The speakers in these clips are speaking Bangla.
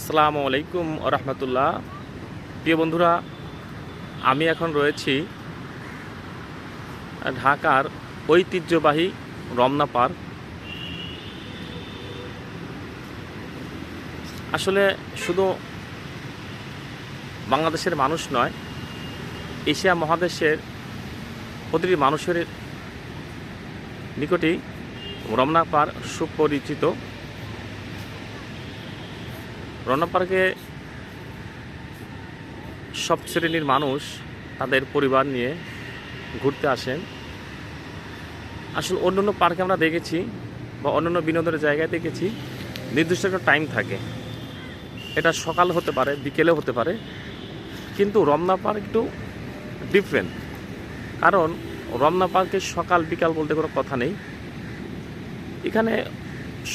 আসসালামু আলাইকুম রহমতুল্লাহ। প্রিয় বন্ধুরা, আমি এখন রয়েছি ঢাকার ঐতিহ্যবাহী রমনা পার্ক। আসলে শুধু বাংলাদেশের মানুষ নয়, এশিয়া মহাদেশের প্রতিটি মানুষের নিকটেই রমনা পার্ক সুপরিচিত। রমনা পার্কে সব শ্রেণীর মানুষ তাদের পরিবার নিয়ে ঘুরতে আসেন। আসলে অন্যান্য পার্কে আমরা দেখেছি বা অন্যান্য বিনোদনের জায়গায় দেখেছি নির্দিষ্ট একটা টাইম থাকে, এটা সকাল হতে পারে, বিকেলে হতে পারে, কিন্তু রমনা পার্ক একটু ডিফারেন্ট। কারণ রমনা পার্কে সকাল বিকাল বলতে কোনো কথা নেই, এখানে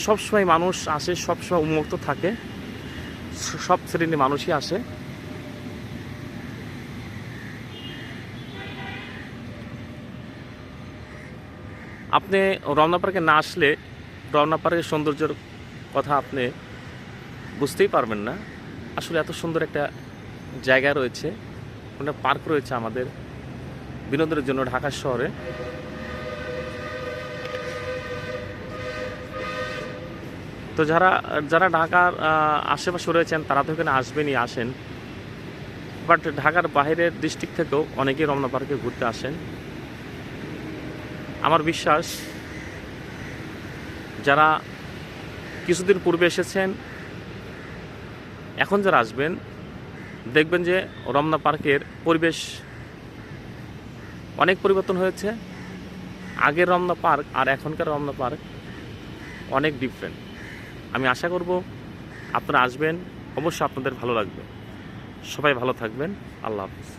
সবসময় মানুষ আসে, সবসময় উন্মুক্ত থাকে, সব শ্রেণীর মানুষই আসে। আপনি রমনা পার্কে না আসলে রমনা পার্কের সৌন্দর্যের কথা আপনি বুঝতেই পারবেন না। আসলে এত সুন্দর একটা জায়গা রয়েছে, একটা পার্ক রয়েছে আমাদের বিনোদনের জন্য ঢাকা শহরে। তো যারা যারা ঢাকার আশেপাশে রয়েছেন তারা তো এখানে আসবেনই, আসেন, বাট ঢাকার বাইরের ডিস্ট্রিক্ট থেকেও অনেকেই রমনা পার্কে ঘুরতে আসেন। আমার বিশ্বাস যারা কিছুদিন পূর্বে এসেছেন, এখন যারা আসবেন দেখবেন যে রমনা পার্কের পরিবেশ অনেক পরিবর্তন হয়েছে। আগের রমনা পার্ক আর এখনকার রমনা পার্ক অনেক ডিফারেন্ট। আমি আশা করব আপনারা আসবেন, অবশ্যই আপনাদের ভালো লাগবে। সবাই ভালো থাকবেন। আল্লাহ হাফিজ।